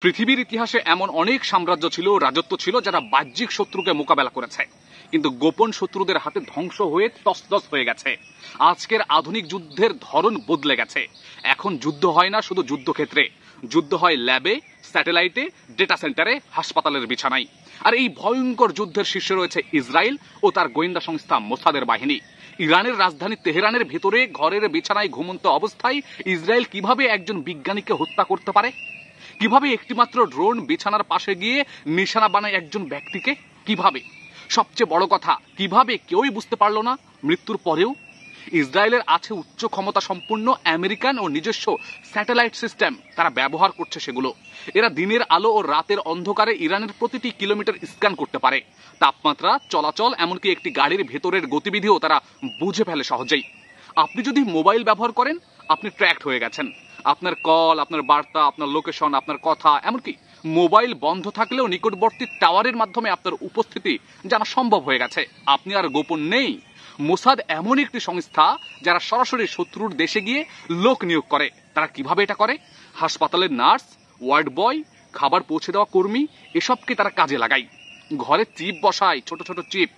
পৃথিবীর ইতিহাসে এমন অনেক সাম্রাজ্য ছিল, রাজত্ব ছিল যারা বাহ্যিক শত্রুকে মোকাবেলা করেছে, কিন্তু গোপন শত্রুদের হাতে ধ্বংস হয়ে তছনছ হয়ে গেছে। আজকের আধুনিক যুদ্ধের ধরন বদলে গেছে। এখন যুদ্ধ হয় না শুধু যুদ্ধক্ষেত্রে, যুদ্ধ হয় ল্যাবে, স্যাটেলাইটে, ডেটা সেন্টারে, হাসপাতালের বিছানায়। আর এই ভয়ঙ্কর যুদ্ধের শীর্ষে রয়েছে ইসরায়েল ও তার গোয়েন্দা সংস্থা মোসাদের বাহিনী। ইরানের রাজধানী তেহরানের ভেতরে ঘরের বিছানায় ঘুমন্ত অবস্থায় ইসরায়েল কিভাবে একজন বিজ্ঞানীকে হত্যা করতে পারে? কিভাবে একটিমাত্র ড্রোন বিছানার পাশে গিয়ে নিশানা বানায় একজন ব্যক্তিকে? কিভাবে? সবচেয়ে বড় কথা, কিভাবে কেউই বুঝতে পারলো না মৃত্যুর পরেও? ইসরায়েলের আছে উচ্চ ক্ষমতা সম্পন্ন আমেরিকান ও নিজস্ব স্যাটেলাইট সিস্টেম, তারা ব্যবহার করছে সেগুলো। এরা দিনের আলো ও রাতের অন্ধকারে ইরানের প্রতিটি কিলোমিটার স্ক্যান করতে পারে। তাপমাত্রা, চলাচল, এমনকি একটি গাড়ির ভেতরের গতিবিধিও তারা বুঝে ফেলে সহজেই। আপনি যদি মোবাইল ব্যবহার করেন, আপনি ট্র্যাকড হয়ে গেছেন। আপনার কল, আপনার বার্তা, আপনার লোকেশন, আপনার কথা, এমনকি মোবাইল বন্ধ থাকলেও নিকটবর্তী টাওয়ারের মাধ্যমে আপনার উপস্থিতি জানা সম্ভব হয়ে গেছে। আপনি আর গোপন নেই। মোসাদ এমন একটি সংস্থা যারা সরাসরি শত্রুর দেশে গিয়ে লোক নিয়োগ করে। তারা কিভাবে এটা করে? হাসপাতালের নার্স, ওয়ার্ড বয়, খাবার পৌঁছে দেওয়া কর্মী, এসবকে তারা কাজে লাগায়। ঘরে চিপ বসায়, ছোট ছোট চিপ,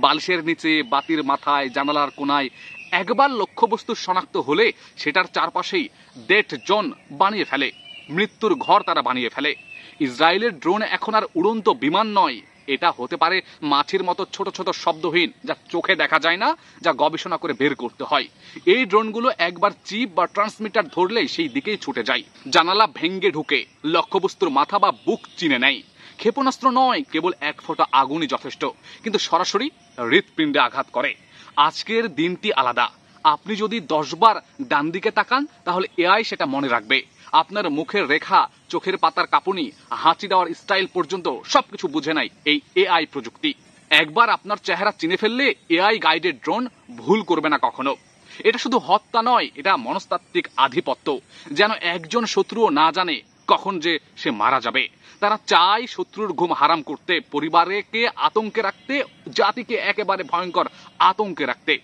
বালিশের নিচে, বাতির মাথায়, জানালার কোনায়। একবার লক্ষ্যবস্তু শনাক্ত হলে সেটার চারপাশেই ডেড জোন বানিয়ে ফেলে, মৃত্যুর ঘর তারা বানিয়ে ফেলে। ইসরায়েলের ড্রোন এখন আর উড়ন্ত বিমান নয়, এটা হতে পারে মাছির মতো ছোট ছোট শব্দহীন, যা চোখে দেখা যায় না, যা গবেষণা করে বের করতে হয়। এই ড্রোনগুলো একবার চিপ বা ট্রান্সমিটার ধরলেই সেই দিকেই ছুটে যায়, জানালা ভেঙ্গে ঢুকে লক্ষ্যবস্তুর মাথা বা বুক চিনে নেয়। ক্ষেপণাস্ত্র নয়, কেবল এক ফোঁটা আগুনই যথেষ্ট, কিন্তু সরাসরি হৃৎপিণ্ডে আঘাত করে। আজকের দিনটি আলাদা। আপনি যদি 10 বার ডান দিকে তাকান, তাহলে এআই সেটা মনে রাখবে। আপনার মুখের রেখা, চোখের পাতার কাঁপুনি, হাঁচি দেওয়ার স্টাইল পর্যন্ত সবকিছু বুঝে নেয় এই এআই প্রযুক্তি। একবার আপনার চেহারা চিনে ফেললে এআই গাইডেড ড্রোন ভুল করবে না কখনো। এটা শুধু হত্যা নয়, এটা মনস্তাত্ত্বিক আধিপত্য। যেন একজন শত্রুও না জানে কখন যে সে মারা যাবে। তারা চায় শত্রুর ঘুম হারাম করতে, পরিবারকে আতঙ্কে রাখতে, জাতিকে একেবারে ভয়ঙ্কর আতঙ্কে রাখতে।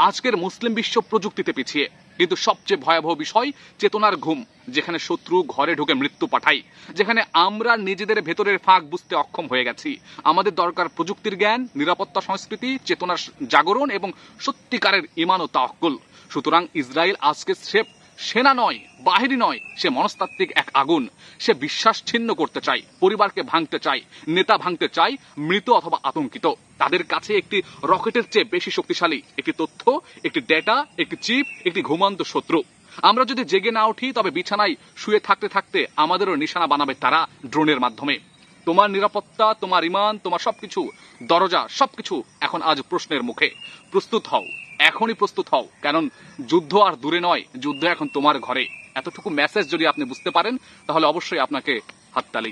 আজকের মুসলিম বিশ্ব প্রযুক্তিতে পিছিয়ে, কিন্তু সবচেয়ে ভয়াবহ বিষয় চেতনার ঘুম, যেখানে শত্রু ঘরে ঢুকে মৃত্যু পাঠায়, যেখানে আমরা নিজেদের ভেতরের ফাঁক বুঝতে অক্ষম হয়ে গেছি। আমাদের দরকার প্রযুক্তির জ্ঞান, নিরাপত্তা সংস্কৃতি, চেতনার জাগরণ এবং সত্যিকারের ঈমান ও তাওয়াক্কুল। সুতরাং ইসরায়েল আজকে সেনা নয়, বাহিনী নয়, সে মনস্তাত্ত্বিক এক আগুন। সে বিশ্বাস ছিন্ন করতে চায়, পরিবারকে ভাঙতে চায়, নেতা ভাঙতে চায়, মৃত অথবা আতঙ্কিত। তাদের কাছে একটি রকেটের চেয়ে বেশি শক্তিশালী একটি তথ্য, একটি ডেটা, একটি চিপ, একটি ঘুমন্ত শত্রু। আমরা যদি জেগে না উঠি, তবে বিছানায় শুয়ে থাকতে থাকতে আমাদেরও নিশানা বানাবে তারা ড্রোনের মাধ্যমে। তোমার নিরাপত্তা, তোমার ঈমান, তোমার সবকিছু, দরজা, সবকিছু এখন আজ প্রশ্নের মুখে। প্রস্তুত হও, এখনই প্রস্তুত হও, কারণ যুদ্ধ আর দূরে নয়, যুদ্ধ এখন তোমার ঘরে। এতটুকু মেসেজ যদি আপনি বুঝতে পারেন, তাহলে অবশ্যই আপনাকে হাততালি।